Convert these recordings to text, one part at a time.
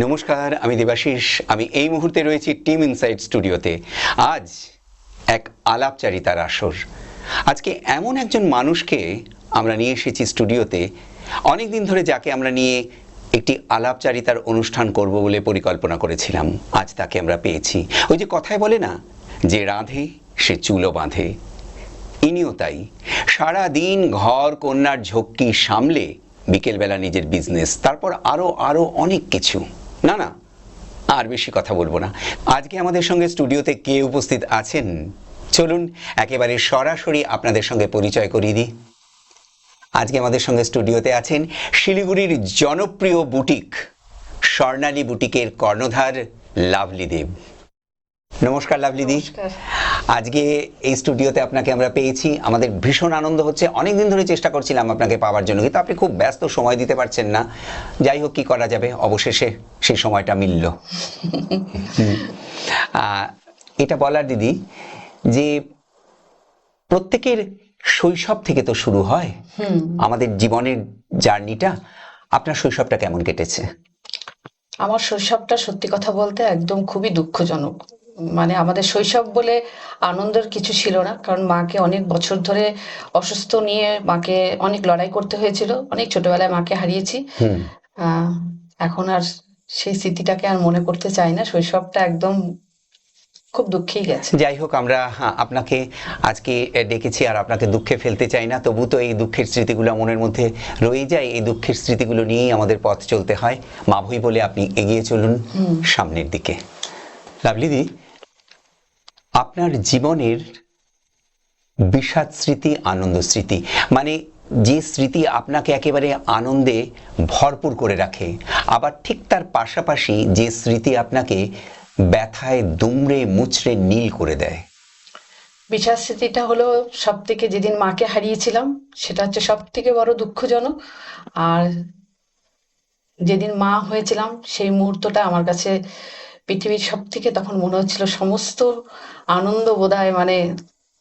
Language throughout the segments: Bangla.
নমস্কার, আমি দেবাশিস। আমি এই মুহূর্তে রয়েছি টিম ইনসাইট স্টুডিওতে। আজ এক আলাপচারিতার আসর। আজকে এমন একজন মানুষকে আমরা নিয়ে এসেছি স্টুডিওতে, অনেক দিন ধরে যাকে আমরা নিয়ে একটি আলাপচারিতার অনুষ্ঠান করব বলে পরিকল্পনা করেছিলাম। আজ তাকে আমরা পেয়েছি। ওই যে কথায় বলে না, যে রাঁধে সে চুলো বাঁধে, ইনিও তাই। সারা দিন ঘর কন্যার ঝক্কি সামলে বিকেলবেলা নিজের বিজনেস, তারপর আরো আরো অনেক কিছু। না না, আর বেশি কথা বলবো না। আজকে আমাদের সঙ্গে স্টুডিওতে কে উপস্থিত আছেন, চলুন একেবারে সরাসরি আপনাদের সঙ্গে পরিচয় করিয়ে দিই। আজকে আমাদের সঙ্গে স্টুডিওতে আছেন শিলিগুড়ির জনপ্রিয় বুটিক স্বর্ণালী বুটিকের কর্ণধার লাভলি দেব। নমস্কার লাভলিদি। আজকে এই স্টুডিওতে আপনাকে আমরা পেয়েছি, আমাদের ভীষণ আনন্দ হচ্ছে। অনেকদিন ধরে চেষ্টা করছিলাম আপনাকে পাওয়ার জন্য, কিন্তু আপনি খুব ব্যস্ত, সময় দিতে পারছেন না। যাই হোক, কি করা যাবে, অবশেষে সেই সময়টা মিলল। এটা বলার দিদি যে প্রত্যেকের শৈশব থেকে তো শুরু হয় আমাদের জীবনের জার্নিটা। আপনার শৈশবটা কেমন কেটেছে? আমার শৈশবটা সত্যি কথা বলতে একদম খুবই দুঃখজনক। মানে আমাদের শৈশব বলে আনন্দের কিছু ছিল না, কারণ মাকে অনেক বছর ধরে অসুস্থ নিয়ে মাকে অনেক লড়াই করতে হয়েছিল। অনেক ছোটবেলায় মাকে হারিয়েছি। আহ এখন আর সেই স্মৃতিটাকে আর মনে করতে চাই না। শৈশবটা একদম খুব দুঃখেই গেছে। যাই হোক, আমরা আপনাকে আজকে ডেকেছি, আর আপনাকে দুঃখে ফেলতে চাই না। তবু তো এই দুঃখের স্মৃতিগুলো মনের মধ্যে রয়ে যায়। এই দুঃখের স্মৃতিগুলো নিয়েই আমাদের পথ চলতে হয়। মা ভই বলে আপনি এগিয়ে চলুন সামনের দিকে। লাভলিদি, আপনার জীবনের বিষাদ স্মৃতি, আনন্দ স্মৃতি, মানে যে স্মৃতি আপনাকে একেবারে আনন্দে ভরপুর করে রাখে, আবার ঠিক তার পাশাপাশি যে স্মৃতি আপনাকে ব্যথায় দুমড়ে মুচড়ে নীল করে দেয়। বিষাদ স্মৃতিটা হলো সব থেকে, যেদিন মাকে হারিয়েছিলাম সেটা হচ্ছে সব থেকে বড় দুঃখজনক। আর যেদিন মা হয়েছিলাম সেই মুহূর্তটা আমার কাছে পৃথিবীর সব থেকে, তখন মনে হচ্ছিল সমস্ত আনন্দ বোধহয় মানে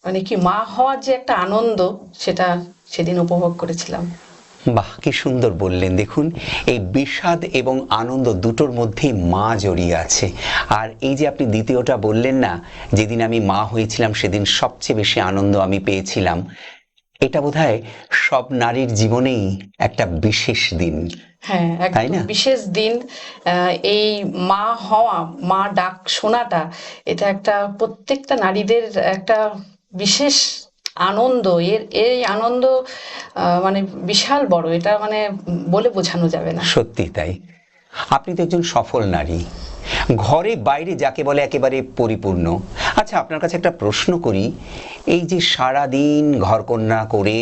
মানে কি মা হওয়ার যে একটা আনন্দ, সেটা সেদিন উপভোগ করেছিলাম। বাহ, কি সুন্দর বললেন। দেখুন, এই বিষাদ এবং আনন্দ দুটোর মধ্যেই মা জড়িয়ে আছে। আর এই যে আপনি দ্বিতীয়টা বললেন না, যেদিন আমি মা হয়েছিলাম সেদিন সবচেয়ে বেশি আনন্দ আমি পেয়েছিলাম, এটা বোধহয় সব নারীর জীবনেই একটা বিশেষ দিন, হ্যাঁ, তাই একদম না? বিশেষ দিন। এই মা হওয়া, মা ডাক শোনাটা, এটা একটা প্রত্যেকটা নারীদের একটা বিশেষ আনন্দ। এই আনন্দ মানে বিশাল বড়। এটা মানে বলে বোঝানো যাবে না। সত্যি তাই। আপনি তো একজন সফল নারী, ঘরে বাইরে যাকে বলে একেবারে পরিপূর্ণ। আচ্ছা, আপনার কাছে একটা প্রশ্ন করি। এই যে সারা দিন ঘরকন্না করে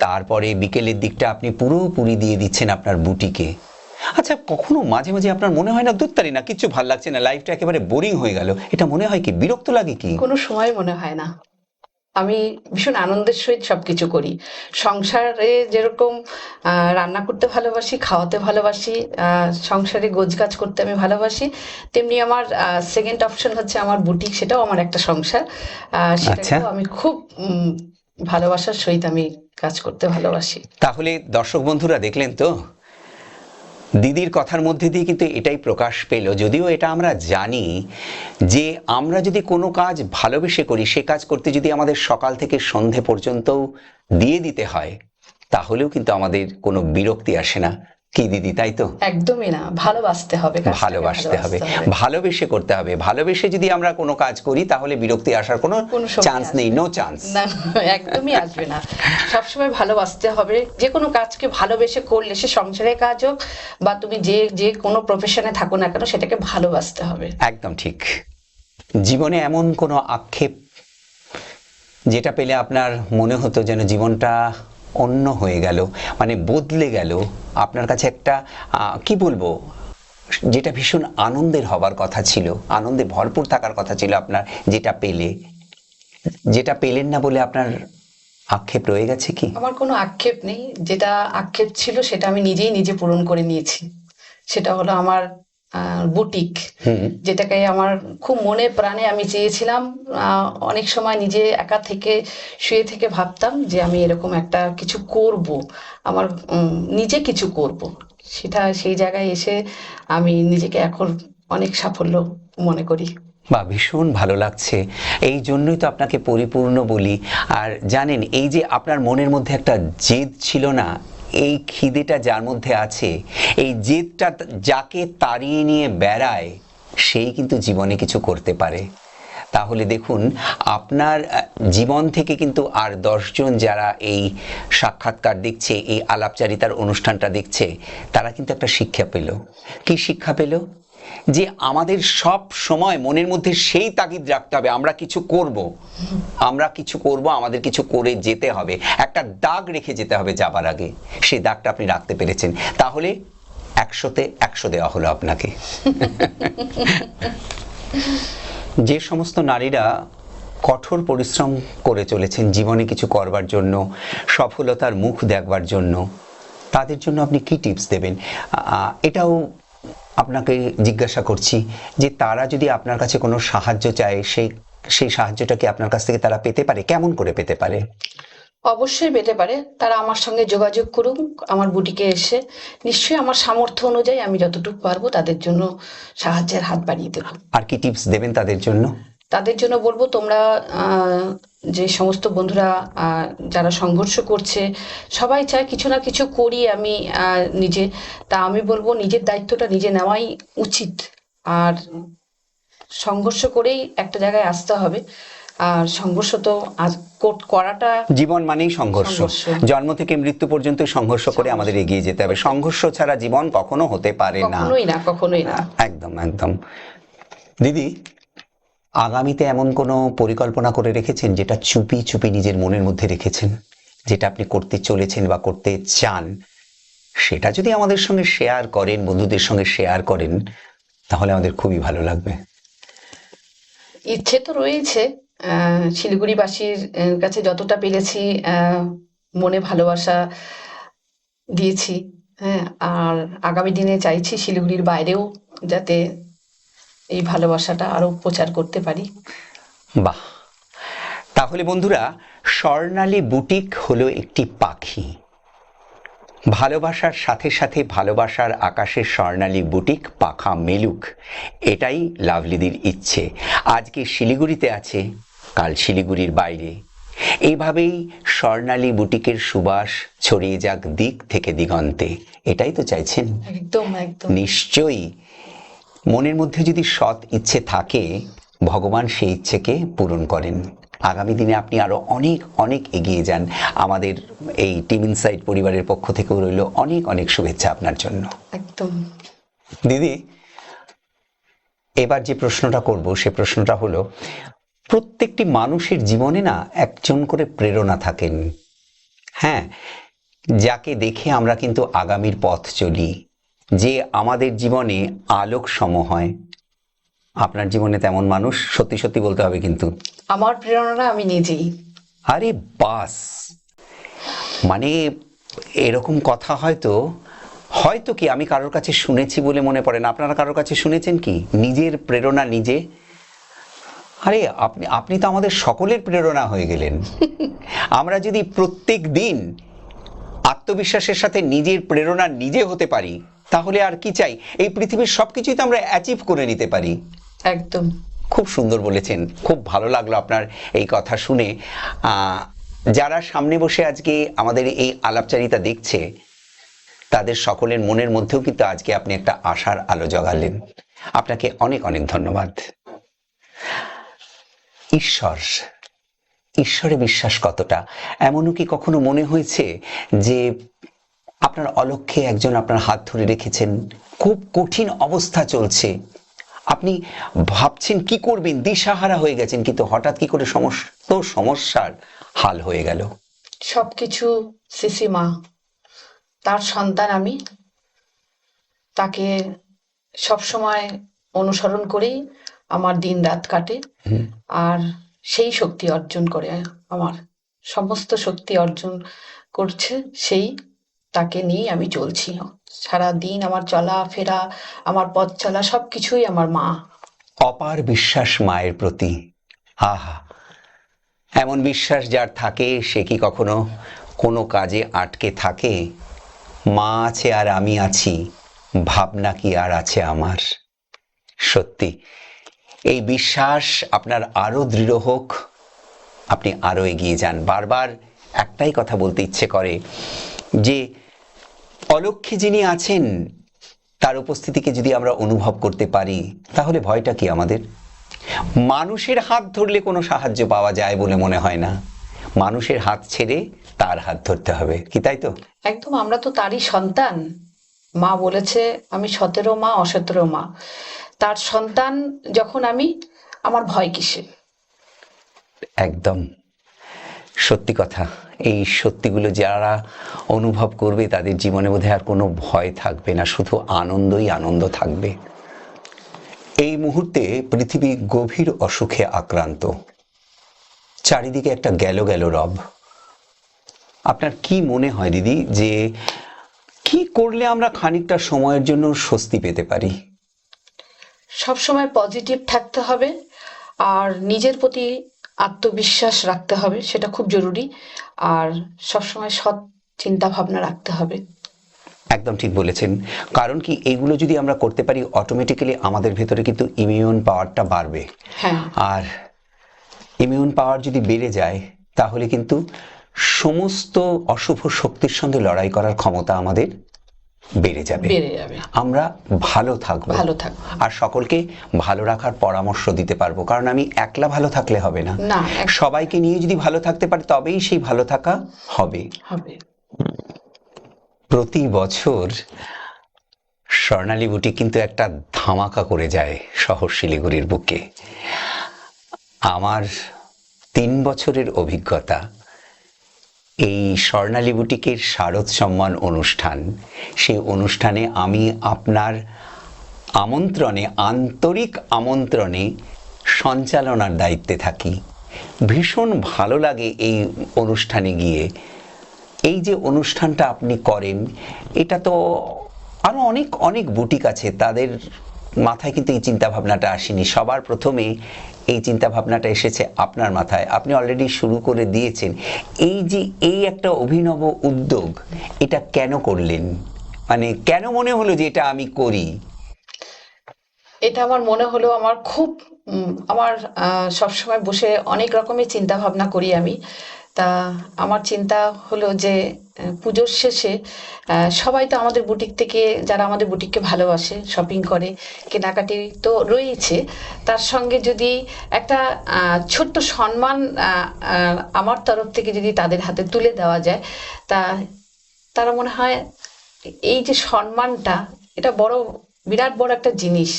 তারপরে বিকেলের দিকটা আপনি পুরোপুরি দিয়ে দিচ্ছেন আপনার বুটিকে, আচ্ছা কখনো মাঝে মাঝে আপনার মনে হয় না, দূরতারি না, কিচ্ছু ভাল লাগছে না, লাইফটা একেবারে বোরিং হয়ে গেল, এটা মনে হয় কি, বিরক্ত লাগে কি? কোনো সময় মনে হয় না। আমি ভীষণ আনন্দের সহিত সবকিছু করি। সংসারে যেরকম রান্না করতে ভালোবাসি, খাওয়াতে ভালোবাসি, সংসারে গোছগাছ করতে আমি ভালোবাসি, তেমনি আমার সেকেন্ড অপশন হচ্ছে আমার বুটিক। সেটাও আমার একটা সংসার। আচ্ছা, সেটাকেও আমি খুব ভালোবাসার সহিত আমি কাজ করতে ভালোবাসি। তাহলে দর্শক বন্ধুরা দেখলেন তো, দিদির কথার মধ্যে দিয়ে কিন্তু এটাই প্রকাশ পেল। যদিও এটা আমরা জানি যে আমরা যদি কোনো কাজ ভালোবেসে করি, সে কাজ করতে যদি আমাদের সকাল থেকে সন্ধে পর্যন্তও দিয়ে দিতে হয়, তাহলেও কিন্তু আমাদের কোনো বিরক্তি আসে না, কি দিদি, তাই তো? একদমই না, ভালোবাসতে হবে, কাজটাকে ভালোবাসতে হবে, ভালোবাসতে হবে। ভালোবেসে করতে হবে। ভালোবেসে যদি আমরা কোনো কাজ করি তাহলে বিরক্তি আসার কোনো কোনো সময় চান্স নেই, আসবে নো না। চান্স। না, একদমই আসবে না। সবসময় ভালোবাসতে হবে। যে কোনো কাজকে ভালোবেসে করলে, সে সংসারের কাজ হোক বা তুমি যে যে কোনো প্রফেশনে থাকো না কেন, সেটাকে ভালোবাসতে হবে। একদম ঠিক। জীবনে এমন কোনো আক্ষেপ যেটা পেলে আপনার মনে হতো যেন জীবনটা অন্য হয়ে গেল, মানে বদলে গেল, আপনার কাছে একটা কি বলবো, যেটা ভীষণ আনন্দের হবার কথা ছিল, আনন্দে ভরপুর থাকার কথা ছিল আপনার, যেটা পেলে, যেটা পেলেন না বলে আপনার আক্ষেপ রয়ে গেছে কি? আমার কোনো আক্ষেপ নেই। যেটা আক্ষেপ ছিল সেটা আমি নিজেই নিজে পূরণ করে নিয়েছি। সেটা হলো আমার বুটিক, যেটাকে আমার খুব মনে প্রাণে আমি চেয়েছিলাম। অনেক সময় নিজে একা থেকে, শুয়ে থেকে ভাবতাম যে আমি এরকম একটা কিছু করব, আমার নিজে কিছু করব। সেই জায়গায় এসে আমি নিজেকে এখন অনেক সাফল্য মনে করি। বা ভীষণ ভালো লাগছে, এই জন্যই তো আপনাকে পরিপূর্ণ বলি। আর জানেন, এই যে আপনার মনের মধ্যে একটা জেদ ছিল না, এই খিদেটা যার মধ্যে আছে, এই জেদটা যাকে তাড়িয়ে নিয়ে বেড়ায় সেই কিন্তু জীবনে কিছু করতে পারে। তাহলে দেখুন, আপনার জীবন থেকে কিন্তু আর 10 জন যারা এই সাক্ষাৎকার দেখছে, এই আলাপচারিতার অনুষ্ঠানটা দেখছে, তারা কিন্তু একটা শিক্ষা পেল। কি শিক্ষা পেল? যে আমাদের সব সময় মনের মধ্যে সেই তাগিদ রাখতে হবে, আমরা কিছু করব, আমরা কিছু করব, আমাদের কিছু করে যেতে হবে, একটা দাগ রেখে যেতে হবে যাবার আগে। সেই দাগটা আপনি রাখতে পেরেছেন, তাহলে 100তে 100 দেওয়া হলো আপনাকে। যে সমস্ত নারীরা কঠোর পরিশ্রম করে চলেছেন জীবনে কিছু করবার জন্য, সফলতার মুখ দেখবার জন্য, তাদের জন্য আপনি কি টিপস দেবেন? এটাও আপনাকে জিজ্ঞাসা করছি যে তারা যদি আপনার কাছে কোনো সাহায্য চায়, সেই সাহায্যটা কি আপনার কাছ থেকে তারা পেতে পারে? কেমন করে পেতে পারে? অবশ্যই পেতে পারে। তারা আমার সঙ্গে যোগাযোগ করুক আমার বুটিকে এসে। নিশ্চয়ই আমার সামর্থ্য অনুযায়ী আমি যতটুকু পারবো তাদের জন্য সাহায্যের হাত বাড়িয়ে দেবো। আর কি টিপস দেবেন তাদের জন্য? তাদের জন্য বলবো, তোমরা যে সমস্ত বন্ধুরা যারা সংঘর্ষ করছে, সবাই চায় কিছু না কিছু করি আমি নিজে। তা আমি বলবো নিজের দায়িত্বটা নিজে নেওয়াই উচিত। আর সংঘর্ষ করেই একটা জায়গায় আসতে হবে। আর সংঘর্ষ তো করাটা, জীবন মানেই সংঘর্ষ। সংঘর্ষ। জন্ম থেকে মৃত্যু পর্যন্ত সংঘর্ষ করে আমাদের এগিয়ে যেতে হবে। সংঘর্ষ ছাড়া জীবন কখনো হতে পারে না। কখনোই না, কখনোই না। একদম একদম। দিদি, আগামীতে এমন কোনো পরিকল্পনা করে রেখেছেন যেটা চুপি চুপি নিজের মনের মধ্যে রেখেছেন, যেটা আপনি করতে চলেছেন বা করতে চান? সেটা যদি আমাদের সঙ্গে শেয়ার করেন, বন্ধুদের সঙ্গে শেয়ার করেন, তাহলে আমাদের খুবই ভালো লাগবে। ইচ্ছে তো রয়েছে। শিলিগুড়িবাসীর কাছে যতটা পেরেছি মনে ভালোবাসা দিয়েছি। হ্যাঁ, আর আগামী দিনে চাইছি শিলিগুড়ির বাইরেও যাতে এই ভালোবাসাটা আরো প্রচার করতে পারি। বাহ! তাহলে বন্ধুরা, স্বর্ণালী বুটিক হলো একটি পাখি। ভালোবাসার সাথে সাথে ভালোবাসার আকাশে স্বর্ণালী বুটিক পাখা মেলুক, এটাই লাভলিদির ইচ্ছে। আজকে শিলিগুড়িতে আছে, কাল শিলিগুড়ির বাইরে। এইভাবেই স্বর্ণালী বুটিকের সুবাস ছড়িয়ে যাক দিক থেকে দিগন্তে, এটাই তো চাইছেন? একদম একদম। নিশ্চয়ই। মনের মধ্যে যদি সৎ ইচ্ছে থাকে, ভগবান সেই ইচ্ছেকে পূরণ করেন। আগামী দিনে আপনি আরো অনেক অনেক এগিয়ে যান। আমাদের এই টিম ইনসাইট পরিবারের পক্ষ থেকেও রইল অনেক অনেক শুভেচ্ছা আপনার জন্য। একদম। দিদি, এবার যে প্রশ্নটা করব সে প্রশ্নটা হলো, প্রত্যেকটি মানুষের জীবনে না একজন করে প্রেরণা থাকেন। হ্যাঁ, যাকে দেখে আমরা কিন্তু আগামীর পথ চলি, যে আমাদের জীবনে আলোক সম হয়। আপনার জীবনে তেমন মানুষ? সত্যি সত্যি বলতে হবে কিন্তু। আমার প্রেরণাটা আমি নিজেই। আরে বাস, মানে এরকম কথা হয়তো হয়তো কি আমি কারোর কাছে শুনেছি বলে মনে পড়ে না। আপনারা কারোর কাছে শুনেছেন কি নিজের প্রেরণা নিজে? আরে আপনি আপনি তো আমাদের সকলের প্রেরণা হয়ে গেলেন। আমরা যদি প্রত্যেক দিন আত্মবিশ্বাসের সাথে নিজের প্রেরণা নিজে হতে পারি, তাহলে আর কি চাই? এই পৃথিবীর সবকিছুই তো আমরা অ্যাচিভ করে নিতে পারি। একদম। খুব সুন্দর বলেছেন, খুব ভালো লাগলো আপনার এই কথা শুনে। যারা সামনে বসে আজকে আমাদের এই আলাপচারিতা দেখছে, তাদের সকলের মনের মধ্যেও কিন্তু আজকে আপনি একটা আশার আলো জগালেন। আপনাকে অনেক অনেক ধন্যবাদ। ঈশ্বরে বিশ্বাস কতটা? এমনও কি কখনো মনে হয়েছে যে আপনার অলক্ষ্যে একজন আপনার হাত ধরে রেখেছেন, খুব কঠিন অবস্থা চলছে, আপনি ভাবছেন কি করবেন, দিশাহারা হয়ে গেছেন, কিন্তু হঠাৎ কি করে সমস্ত সমস্যার হাল হয়ে গেল? সবকিছু সিসি মা, তার সন্তান আমি। তাকে সবসময় অনুসরণ করেই আমার দিন রাত কাটে। আর সেই শক্তি অর্জন করে, আমার সমস্ত শক্তি অর্জন করছে সেই, তাকে নিয়ে আমি চলছি। সারা দিন আমার চলা ফেরা, আমার পথ চলা সবকিছুই আমার মা। অপার বিশ্বাস মায়ের প্রতি। আহা, এমন বিশ্বাস যার থাকে সে কি কখনো কোনো কাজে আটকে থাকে? মা আছে আর আমি আছি, ভাবনা কি আর আছে আমার। সত্যি এই বিশ্বাস আপনার আরো দৃঢ় হোক, আপনি আরো এগিয়ে যান। বারবার একটাই কথা বলতে ইচ্ছে করে যে অলক্ষ্যে যিনি আছেন তার উপস্থিতিকে যদি আমরা অনুভব করতে পারি তাহলে ভয়টা কি আমাদের? মানুষের হাত ধরলে কোনো সাহায্য পাওয়া যায় বলে মনে হয় না, মানুষের হাত ছেড়ে তার হাত ধরতে হবে, কি তাই তো? একদম, আমরা তো তারই সন্তান। মা বলেছে আমি সতেরো মা অসতেরো মা, তার সন্তান যখন আমি, আমার ভয় কিসে? একদম সত্যি কথা। এই সত্যিগুলো যারা অনুভব করবে তাদের জীবনে বোধহয় আর কোনো ভয় থাকবে না, শুধু আনন্দই আনন্দ থাকবে। এই মুহূর্তে পৃথিবী গভীর অসুখে আক্রান্ত, চারিদিকে একটা গেল গেল রব। আপনার কি মনে হয় দিদি যে কি করলে আমরা খানিকটা সময়ের জন্য স্বস্তি পেতে পারি? সবসময় পজিটিভ থাকতে হবে, আর নিজের প্রতি আত্মবিশ্বাস রাখতে হবে, সেটা খুব জরুরি। আর সবসময় সৎ চিন্তা ভাবনা রাখতে হবে। একদম ঠিক বলেছেন। কারণ কি এগুলো যদি আমরা করতে পারি অটোমেটিক্যালি আমাদের ভেতরে কিন্তু ইমিউন পাওয়ারটা বাড়বে। হ্যাঁ, আর ইমিউন পাওয়ার যদি বেড়ে যায় তাহলে কিন্তু সমস্ত অশুভ শক্তির সঙ্গে লড়াই করার ক্ষমতা আমাদের বেড়ে যাবে, বেড়ে যাবে, আমরা ভালো থাকবো, ভালো থাকবো। আর সকলকে ভালো রাখার পরামর্শ দিতে পারবো। কারণ আমি একলা ভালো থাকলে হবে না, না, সবাইকে নিয়ে যদি ভালো থাকতে পারি তবেই সেই ভালো থাকা হবে। হবে। প্রতি বছর স্বর্ণালী বুটিক কিন্তু একটা ধামাকা করে যায় শহর শিলিগুড়ির বুকে। আমার 3 বছরের অভিজ্ঞতা, এই স্বর্ণালী বুটিকের শারদ সম্মান অনুষ্ঠান, সেই অনুষ্ঠানে আমি আপনার আমন্ত্রণে, আন্তরিক আমন্ত্রণে সঞ্চালনার দায়িত্বে থাকি। ভীষণ ভালো লাগে এই অনুষ্ঠানে গিয়ে। এই যে অনুষ্ঠানটা আপনি করেন, এটা তো আরো অনেক অনেক বুটিক আছে, তাদের মাথায় কিন্তু এই চিন্তা ভাবনাটা আসেনি। সবার প্রথমে এই চিন্তা ভাবনাটা এসেছে আপনার মাথায়, আপনি অলরেডি শুরু করে দিয়েছেন। এই যে এই একটা অভিনব উদ্যোগ, এটা কেন করলেন? মানে কেন মনে হলো যে এটা আমি করি? এটা আমার মনে হলো, আমার খুব আমার সবসময় বসে অনেক রকমের চিন্তা ভাবনা করি আমি। তা আমার চিন্তা হলো যে পুজোর শেষে সবাই তো আমাদের বুটিক থেকে, যারা আমাদের বুটিককে ভালোবাসে, শপিং করে, কেনাকাটি তো রয়েছে, তার সঙ্গে যদি একটা ছোট্ট সম্মান আমার তরফ থেকে যদি তাদের হাতে তুলে দেওয়া যায়, তা তারা মনে হয় এই যে সম্মানটা, এটা বড়, বিরাট বড় একটা জিনিস।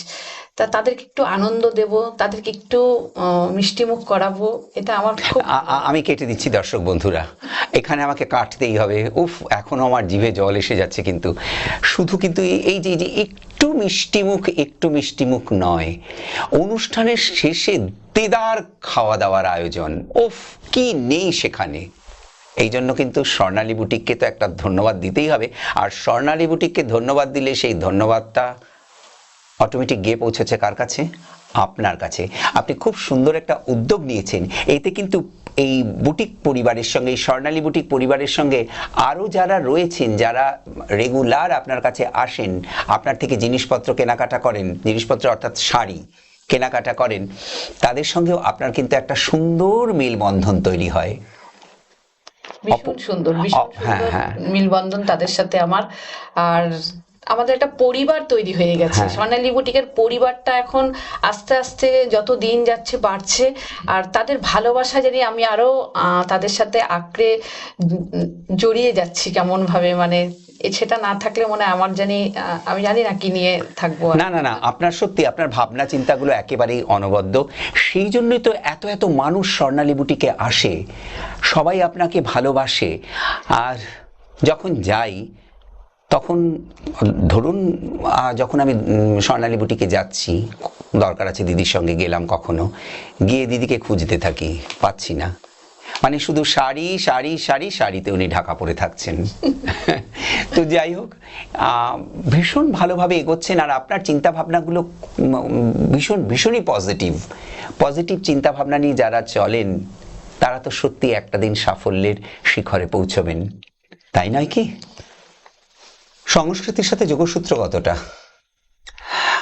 তা তাদেরকে একটু আনন্দ দেব, তাদেরকে একটু মিষ্টিমুখ করাবো, এটা আমার খুব আমি কেটে দিচ্ছি দর্শক বন্ধুরা, এখানে আমাকে কাটতেই হবে। উফ, এখনো আমার জিভে জল এসে যাচ্ছে। কিন্তু শুধু কিন্তু এই যে একটু মিষ্টিমুখ, একটু মিষ্টিমুখ নয়, অনুষ্ঠানের শেষে দেদার খাওয়া দাওয়ার আয়োজন, উফ কি নেই সেখানে। এই জন্য কিন্তু স্বর্ণালী বুটিককে তো একটা ধন্যবাদ দিতেই হবে। আর স্বর্ণালী বুটিককে ধন্যবাদ দিলে সেই ধন্যবাদটা অটোমেটিক গিয়ে পৌঁছেছে কার কাছে? আপনার কাছে। আপনি খুব সুন্দর একটা উদ্যোগ নিয়েছেন। এতে কিন্তু এই বুটিক পরিবারের সঙ্গে, এই স্বর্ণালী বুটিক পরিবারের সঙ্গে আরও যারা রয়েছেন, যারা রেগুলার আপনার কাছে আসেন, আপনার থেকে জিনিসপত্র কেনাকাটা করেন, জিনিসপত্র অর্থাৎ শাড়ি কেনাকাটা করেন, তাদের সঙ্গেও আপনার কিন্তু একটা সুন্দর মেলবন্ধন তৈরি হয়। ভীষণ সুন্দর, ভীষণ হ্যাঁ সুন্দর হ্যাঁ মিলবন্ধন তাদের সাথে আমার। আর আমাদের একটা পরিবার তৈরি হয়ে গেছে, হ্যাঁ। স্বর্ণালী বুটিকের পরিবারটা এখন আস্তে আস্তে যত দিন যাচ্ছে বাড়ছে। আর তাদের ভালোবাসা জানি আমি আরো তাদের সাথে আঁকড়ে জড়িয়ে যাচ্ছি কেমন ভাবে, মানে সেটা না থাকলে মনে হয় আমার জানি, আমি জানি না কি নিয়ে থাকবো আর। না না না, আপনার সত্যি আপনার ভাবনা চিন্তাগুলো একেবারেই অনবদ্য। সেই জন্যই তো এত এত মানুষ স্বর্ণালী বুটিকে আসে, সবাই আপনাকে ভালোবাসে। আর যখন যাই তখন ধরুন, যখন আমি স্বর্ণালী বুটিকে যাচ্ছি, দরকার আছে দিদির সঙ্গে গেলাম, কখনো গিয়ে দিদিকে খুঁজতে থাকি, পাচ্ছি না। মানে শুধু শাড়ি শাড়ি শাড়ি, শাড়িতে উনি ঢাকা পড়ে থাকছেন। তো যাই হোক, ভীষণ ভালোভাবে এগোচ্ছেন। আর আপনার চিন্তা ভাবনাগুলো ভীষণ ভীষণই পজিটিভ। পজিটিভ চিন্তা ভাবনা নিয়ে যারা চলেন তারা তো সত্যি একটা দিন সাফল্যের শিখরে পৌঁছবেন, তাই নয় কি? সংস্কৃতির সাথে যোগসূত্র কতটা?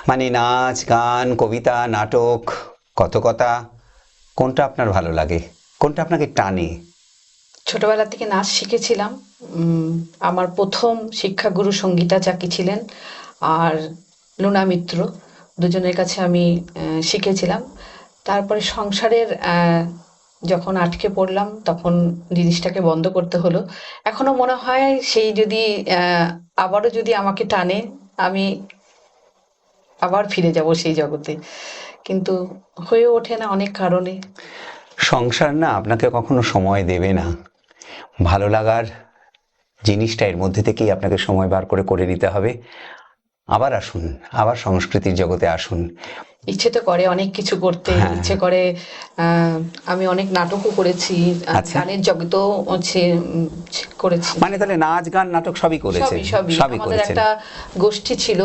মানে নাচ, গান, কবিতা, নাটক, কথকতা, কোনটা আপনার ভালো লাগে, কোনটা আপনাকে টানে? ছোটবেলা থেকে নাচ শিখেছিলাম। আমার প্রথম শিক্ষাগুরু সঙ্গীতা চাকি ছিলেন, আর লুনা মিত্র, দুজনের কাছে আমি শিখেছিলাম। তারপরে সংসারের যখন আটকে পড়লাম তখন জিনিসটাকে বন্ধ করতে হলো। এখনো মনে হয় সেই যদি আবারও যদি আমাকে টানে, আমি আবার ফিরে যাব সেই জগতে, কিন্তু হয়ে ওঠে না অনেক কারণে। সংসার না আপনাকে কখনো সময় দেবে না। ভালো লাগার জিনিসটা এর মধ্যে থেকেই আপনাকে সময় বার করে করে নিতে হবে। আবার আসুন, আবার সংস্কৃতির জগতে আসুন। ইচ্ছে তো করে অনেক কিছু করতে, হ্যাঁ। ইচ্ছে করে। আমি অনেক নাটকও করেছি, আচ্ছা। গানের জগতেও হচ্ছে করেছি। মানে তাহলে নাচ, গান, নাটক সবই করেছেন? সবই সবই সবই আমাদের করেছেন। একটা গোষ্ঠী ছিল,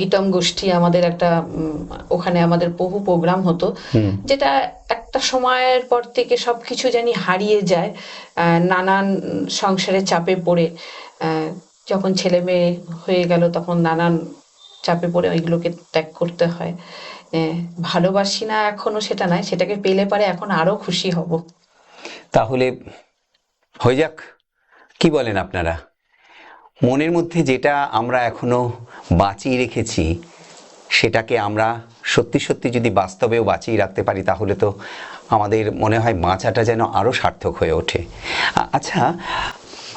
গীতম গোষ্ঠী আমাদের একটা। ওখানে আমাদের বহু প্রোগ্রাম হতো, যেটা একটা সময়ের পর থেকে সবকিছু জানি হারিয়ে যায়। নানান সংসারের চাপে পড়ে, যখন ছেলে মেয়ে হয়ে গেল তখন নানান চাপে পড়ে ওইগুলোকে ত্যাগ করতে হয়। ভালোবাসি না এখনো সেটা নয়, সেটাকে পেলে পারে এখন আরো খুশি হব। তাহলে হয়ে যাক, কি বলেন আপনারা? মনের মধ্যে যেটা আমরা এখনো বাঁচিয়ে রেখেছি সেটাকে আমরা সত্যি সত্যি যদি বাস্তবেও বাঁচিয়ে রাখতে পারি তাহলে তো আমাদের মনে হয় বাঁচাটা যেন আরো সার্থক হয়ে ওঠে। আচ্ছা,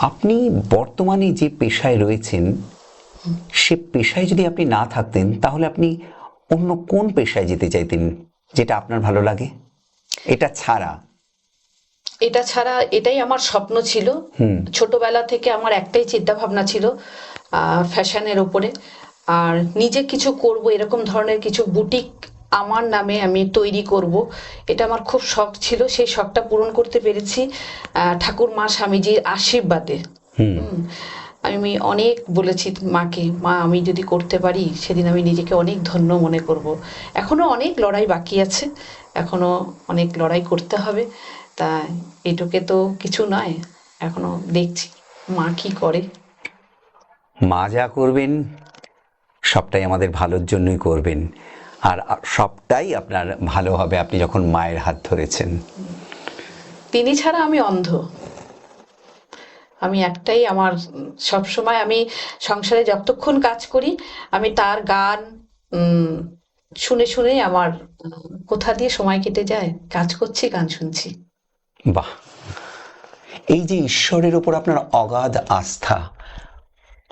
আপনি বর্তমানে যে পেশায় রয়েছেন সে পেশায় যদি আপনি না থাকতেন তাহলে আপনি অন্য কোন পেশায় যেতে চাইতেন, যেটা আপনার ভালো লাগে এটা ছাড়া? এটা ছাড়া এটাই আমার স্বপ্ন ছিল। ছোটবেলা থেকে আমার একটাই চিন্তা ভাবনা ছিল, ফ্যাশনের উপরে। আর নিজে কিছু করব, এরকম ধরনের কিছু বুটিক আমার নামে আমি তৈরি করব, এটা আমার খুব শখ ছিল। সেই শখটা পূরণ করতে পেরেছি ঠাকুর মা স্বামীজির আশীর্বাদে। আমি অনেক বলেছি মাকে, মা আমি যদি করতে পারি সেদিন আমি নিজেকে অনেক ধন্য মনে করব। এখনো অনেক লড়াই বাকি আছে, এখনো অনেক লড়াই করতে হবে। তা এটুকে তো কিছু নয়, এখনো দেখছি মা কি করে। মা যা করবেন সবটাই আমাদের ভালোর জন্যই করবেন, আর সবটাই আপনার ভালো হবে আপনি যখন মায়ের হাত ধরেছেন। তিনি ছাড়া আমি অন্ধ। আমি একটাই, আমার সব সময় আমি সংসারে যতক্ষণ কাজ করি আমি তার গান শুনে শুনেই আমার কোথা দিয়ে সময় কেটে যায়, কাজ করছি গান শুনছি। বাহ, এই যে ঈশ্বরের ওপর আপনার অগাধ আস্থা,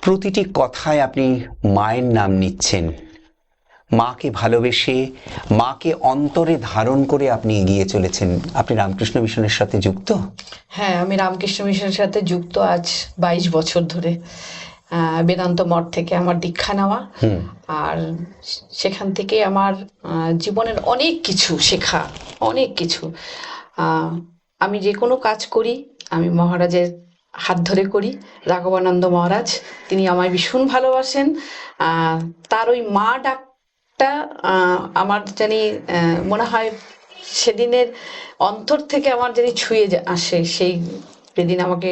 প্রতিটি কথায় আপনি মায়ের নাম নিচ্ছেন, মাকে ভালোবেসে মাকে অন্তরে ধারণ করে আপনি এগিয়ে চলেছেন। আপনি রামকৃষ্ণ মিশনের সাথে যুক্ত? হ্যাঁ, আমি রামকৃষ্ণ মিশনের সাথে যুক্ত আজ 22 বছর ধরে। বেদান্ত মঠ থেকে আমার দীক্ষা নেওয়া, আর সেখান থেকে আমার জীবনের অনেক কিছু শেখা, অনেক কিছু। আমি যে কোনো কাজ করি আমি মহারাজের হাত ধরে করি। রাঘবানন্দ মহারাজ, তিনি আমায় ভীষণ ভালোবাসেন। তার ওই মা ডাকটা আমার জানি মনে হয় সেদিনের অন্তর থেকে আমার জানি ছুঁয়ে আসে। সেই যেদিন আমাকে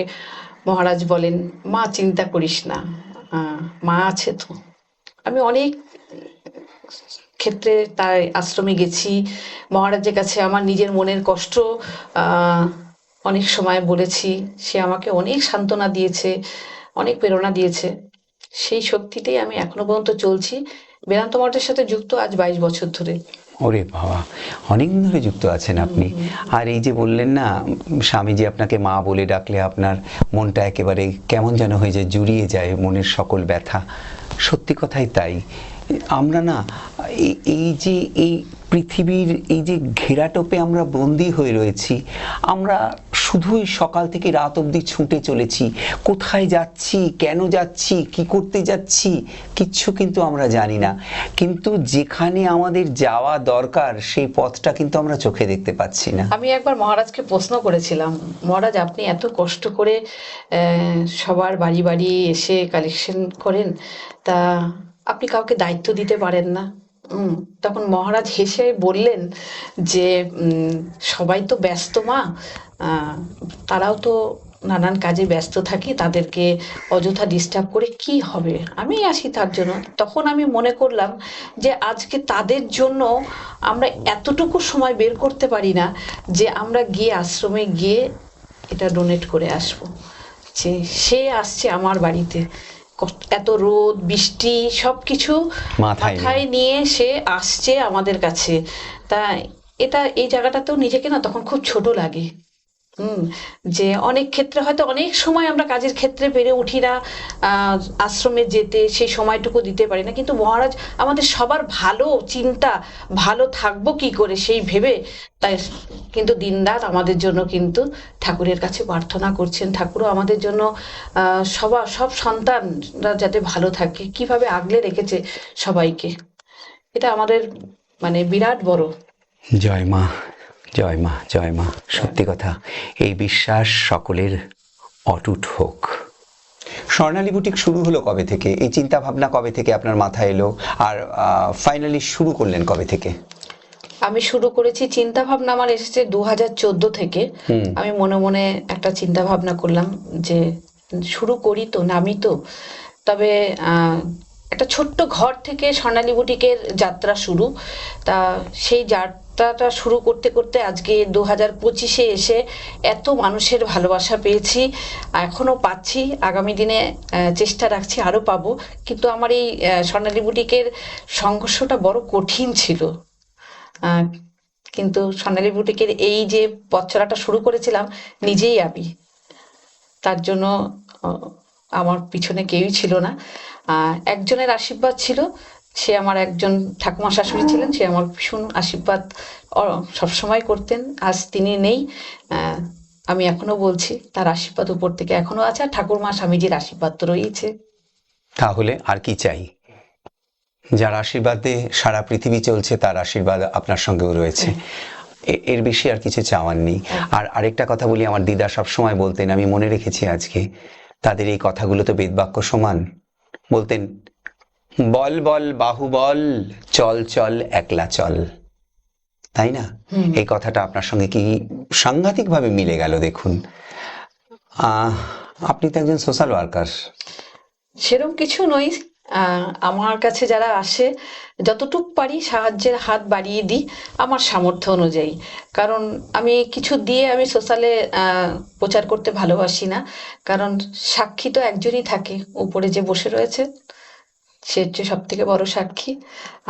মহারাজ বলেন, মা চিন্তা করিস না, মা আছে তো। আমি অনেক ক্ষেত্রে তার আশ্রমে গেছি, মহারাজের কাছে আমার নিজের মনের কষ্ট আহ, অনেক সময় বলেছি। সে আমাকে অনেক সান্ত্বনা দিয়েছে, অনেক প্রেরণা দিয়েছে। সেই শক্তিতেই আমি এখনো পর্যন্ত চলছি। বেদান্ত মঠের সাথে যুক্ত আজ 22 বছর ধরে। ওরে বাবা, অনেকদিন ধরে যুক্ত আছেন আপনি। আর এই যে বললেন না স্বামীজি আপনাকে মা বলে ডাকলে আপনার মনটা একেবারে কেমন যেন হয়ে যায়, জুড়িয়ে যায় মনের সকল ব্যথা। সত্যি কথাই তাই। আমরা না এই যে এই পৃথিবীর এই যে ঘেরাটোপে আমরা বন্দী হয়ে রয়েছি, আমরা শুধুই সকাল থেকে রাত অবধি ছুটে চলেছি। কোথায় যাচ্ছি, কেন যাচ্ছি, কি করতে যাচ্ছি কিচ্ছু কিন্তু আমরা জানি না। কিন্তু যেখানে আমাদের যাওয়া দরকার সেই পথটা কিন্তু আমরা চোখে দেখতে পাচ্ছি না। আমি একবার মহারাজকে প্রশ্ন করেছিলাম, মহারাজ আপনি এত কষ্ট করে সবার বাড়ি বাড়ি এসে কালেকশন করেন, তা আপনি কাউকে দায়িত্ব দিতে পারেন না? তখন মহারাজ হেসে বললেন যে সবাই তো ব্যস্ত মা, তারাও তো নানান কাজে ব্যস্ত থাকি, তাদেরকে অযথা ডিস্টার্ব করে কি হবে, আমি আসি তার জন্য। তখন আমি মনে করলাম যে আজকে তাদের জন্য আমরা এতটুকু সময় বের করতে পারি না যে আমরা গিয়ে আশ্রমে গিয়ে এটা ডোনেট করে আসবো। যে সে আসছে আমার বাড়িতে, এত রোদ বৃষ্টি সবকিছু মাথায় মাথায় নিয়ে সে আসছে আমাদের কাছে। তা এটা এই জায়গাটাতেও নিজেকে না তখন খুব ছোট লাগে। হুম, যে অনেক ক্ষেত্রে হয়তো অনেক সময় আমরা কাজের ক্ষেত্রে পেরে উঠি না আশ্রমে যেতে, সেই সময়টুকু দিতে পারি না, কিন্তু মহারাজ আমাদের সবার ভালো চিন্তা, ভালো থাকবো কি করে সেই ভেবে তাই কিন্তু দিনরাত আমাদের জন্য কিন্তু ঠাকুরের কাছে প্রার্থনা করছেন। ঠাকুরও আমাদের জন্য সব সন্তানরা যাতে ভালো থাকে কিভাবে আগলে রেখেছে সবাইকে, এটা আমাদের মানে বিরাট বড়। জয় মা, জয় মা, জয় মা। সত্যি কথা, এই বিশ্বাস সকলের অটুট হোক। স্বর্ণালী বুটিক শুরু হলো কবে থেকে? এই চিন্তা ভাবনা কবে থেকে আপনার মাথায় এলো? আর ফাইনালি শুরু করলেন কবে থেকে? আমি শুরু করেছি, চিন্তা ভাবনা আমার এসেছে 2014 থেকে। আমি মনে মনে একটা চিন্তা ভাবনা করলাম যে শুরু করি তো, নামি তো। তবে একটা ছোট্ট ঘর থেকে স্বর্ণালী বুটিকের যাত্রা শুরু। তা সেই যাত্রাটা শুরু করতে করতে আজকে 2025-এ এসে এত মানুষের ভালোবাসা পেয়েছি, এখনো পাচ্ছি, আগামী দিনে চেষ্টা রাখছি আরো পাবো। কিন্তু আমার এই স্বর্ণালী বুটিকের সংঘর্ষটা বড় কঠিন ছিল। আহ, কিন্তু স্বর্ণালী বুটিকের এই যে পথ চলাটা শুরু করেছিলাম নিজেই আমি, তার জন্য আহ, আমার পিছনে কেউই ছিল না। একজনের আশীর্বাদ ছিল, সে আমার একজন ঠাকুমা শাশুড়ি ছিলেন, সে আমার ভীষণ আশীর্বাদ সবসময় করতেন। আজ তিনি নেই, আহ, আমি এখনো বলছি তার আশীর্বাদ উপর থেকে এখনো আছে, আর ঠাকুরমা স্বামীজির আশীর্বাদ তো রয়েছে। তাহলে আর কি চাই? যার আশীর্বাদে সারা পৃথিবী চলছে, তার আশীর্বাদ আপনার সঙ্গেও রয়েছে। এর বেশি আর কিছু চাওয়ার নেই। আর আরেকটা কথা বলি, আমার দিদা সবসময় বলতেন, আমি মনে রেখেছি আজকে, তাদের এই কথাগুলো তো বেদবাক্য সমান। বলতেন, বল বল বাহুবল, চল চল একলা চল। তাই না? এই কথাটা আপনার সঙ্গে কি সাংঘাতিকভাবে মিলে গেল দেখুন। আপনি তো একজন সোশ্যাল ওয়ার্কার। সেরকম কিছু নই। আমার কাছে যারা আসে যতটুক পারি সাহায্যের হাত বাড়িয়ে দিই আমার সামর্থ্য অনুযায়ী। কারণ আমি কিছু দিয়ে আমি সোশ্যালে প্রচার করতে ভালোবাসি না। কারণ সাক্ষী তো একজনই থাকে, উপরে যে বসে রয়েছে সে হচ্ছে সব থেকে বড় সাক্ষী,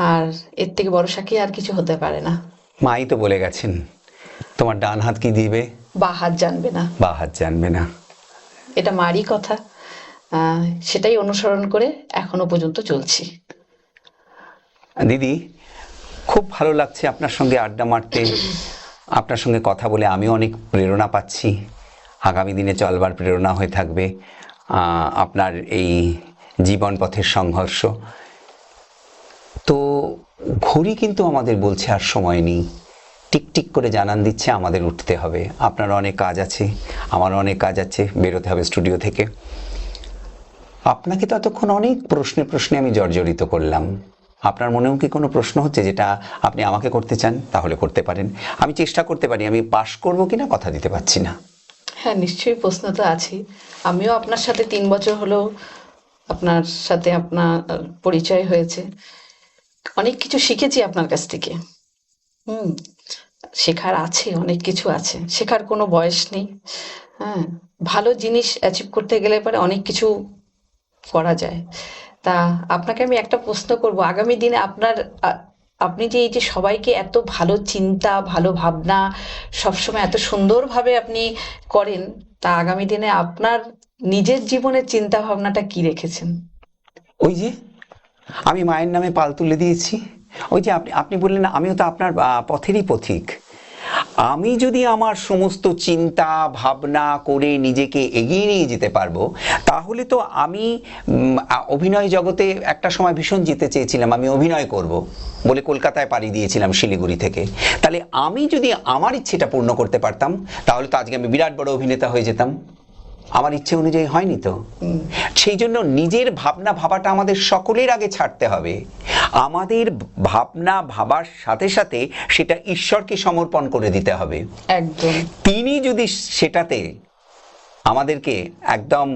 আর এর থেকে বড় সাক্ষী আর কিছু হতে পারে না। মাই তো বলে গেছেন, তোমার ডান হাত কি দিবে, বা হাত জানবে না, বা হাত জানবে না। এটা মারই কথা। সেটাই অনুসরণ করে এখনো পর্যন্ত চলছি। দিদি, খুব ভালো লাগছে আপনার সঙ্গে আড্ডা মারতে, আপনার সঙ্গে কথা বলে আমিও অনেক প্রেরণা পাচ্ছি। আগামী দিনে চলবার প্রেরণা হয়ে থাকবে আপনার এই জীবন পথের সংঘর্ষ। তো ঘড়ি কিন্তু আমাদের বলছে আর সময় নেই, টিকটিক করে জানান দিচ্ছে আমাদের উঠতে হবে। আপনার অনেক কাজ আছে, আমার অনেক কাজ আছে, বেরোতে হবে স্টুডিও থেকে। আপনাকে তো এতক্ষণ অনেক প্রশ্নে প্রশ্নে আমি জর্জরিত করলাম। আপনার মনেও কি কোনো প্রশ্ন হচ্ছে যেটা আপনি আমাকে করতে চান? তাহলে করতে পারেন, আমি চেষ্টা করতে পারি। আমি পাশ করবো কিনা কথা দিতে পারছি না। হ্যাঁ, নিশ্চয়ই প্রশ্ন তো আছেই। আমিও আপনার সাথে 3 বছর হলো আপনার সাথে আপনার পরিচয় হয়েছে। অনেক কিছু শিখেছি আপনার কাছ থেকে। হুম, শেখার আছে, অনেক কিছু আছে, শেখার কোনো বয়স নেই। হ্যাঁ, ভালো জিনিস অ্যাচিভ করতে গেলে পরে অনেক কিছু করা যায়। তা আপনাকে আমি একটা প্রশ্ন করব, আগামী দিনে আপনার আপনি যে এই যে সবাইকে এত ভালো চিন্তা, ভালো ভাবনা সবসময় এত সুন্দরভাবে আপনি করেন, তা আগামী দিনে আপনার নিজের জীবনের চিন্তা ভাবনাটা কি রেখেছেন? ওই যে আমি মায়ের নামে পাল তুলে দিয়েছি। ওই যে আপনি আপনি বললেন না, আমিও তো আপনার পথেরই পথিক। আমি যদি আমার সমস্ত চিন্তা ভাবনা করে নিজেকে এগিয়ে নিয়ে যেতে পারবো, তাহলে তো আমি অভিনয় জগতে একটা সময় ভীষণ যেতে চেয়েছিলাম, আমি অভিনয় করব বলে কলকাতায় পাড়ি দিয়েছিলাম শিলিগুড়ি থেকে। তাহলে আমি যদি আমার ইচ্ছেটা পূর্ণ করতে পারতাম, তাহলে তো আজকে আমি বিরাট বড় অভিনেতা হয়ে যেতাম। আমার ইচ্ছে অনুযায়ী হয়নি তো। সেই জন্য নিজের ভাবনা ভাবাটা আমাদের সকলের আগে ছাড়তে হবে। আমাদের ভাবনা ভাবার সাথে সাথে সেটা ঈশ্বরকে সমর্পণ করে দিতে হবে। একদম। তিনি যদি সেটাতে আমাদেরকে একদম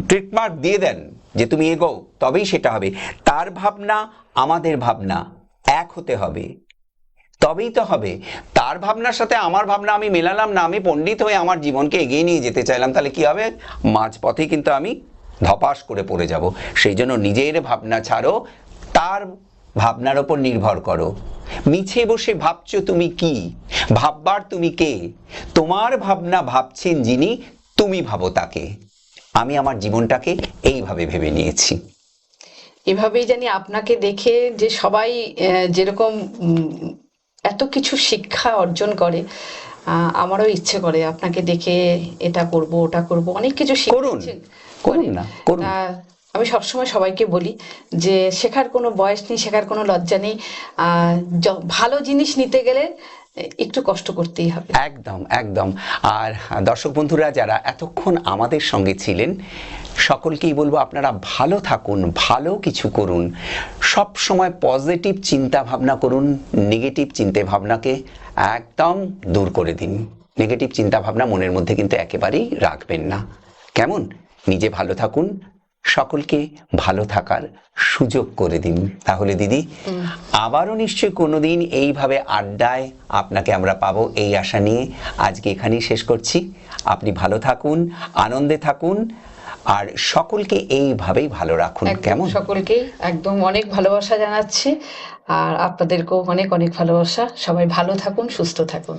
ট্রিটমার্ক দিয়ে দেন যে তুমি এগোও, তবেই সেটা হবে। তার ভাবনা আমাদের ভাবনা এক হতে হবে, তবেই তো হবে। তার ভাবনার সাথে আমার ভাবনা আমি মেলালাম না, আমি পণ্ডিত হয়ে আমার জীবনকে এগিয়ে নিয়ে যেতে চাইলাম, তাহলে কি হবে? মাঝপথে কিন্তু আমি ধপাস করে পড়ে যাব। সেই জন্য নিজের ভাবনা ছাড়ো, তার ভাবনার ওপর নির্ভর করো। মিছে বসে ভাবছো তুমি কি, ভাববার তুমি কে? তোমার ভাবনা ভাবছেন যিনি, তুমি ভাবো তাকে। আমি আমার জীবনটাকে এইভাবে ভেবে নিয়েছি। এভাবেই জানি আপনাকে দেখে যে সবাই যেরকম এত কিছু শিক্ষা অর্জন করে, আমারও ইচ্ছে করে আপনাকে দেখে এটা করব ওটা করব, অনেক কিছু শিখতে করুন, ইচ্ছে করুন করে। না, করুন। তা আমি সবসময় সবাইকে বলি যে শেখার কোনো বয়স নেই, শেখার কোনো লজ্জা নেই। ভালো জিনিস নিতে গেলে একটু কষ্ট করতেই হবে। একদম একদম। আর দর্শক বন্ধুরা যারা এতক্ষণ আমাদের সঙ্গে ছিলেন, সকলকেই বলবো আপনারা ভালো থাকুন, ভালো কিছু করুন, সব সময় পজিটিভ চিন্তা ভাবনা করুন, নেগেটিভ চিন্তা ভাবনাকে একদম দূর করে দিন। নেগেটিভ চিন্তা ভাবনা মনের মধ্যে কিন্তু একেবারেই রাখবেন না, কেমন? নিজে ভালো থাকুন, সকলকে ভালো থাকার সুযোগ করে দিন। তাহলে দিদি, আবারও নিশ্চয়ই কোনোদিন এইভাবে আড্ডায় আপনাকে আমরা পাবো, এই আশা নিয়ে আজকে এখানেই শেষ করছি। আপনি ভালো থাকুন, আনন্দে থাকুন, আর সকলকে এইভাবেই ভালো রাখুন, একদম কেমন? সকলকেই একদম অনেক ভালোবাসা জানাচ্ছি, আর আপনাদেরকেও অনেক অনেক ভালোবাসা। সবাই ভালো থাকুন, সুস্থ থাকুন।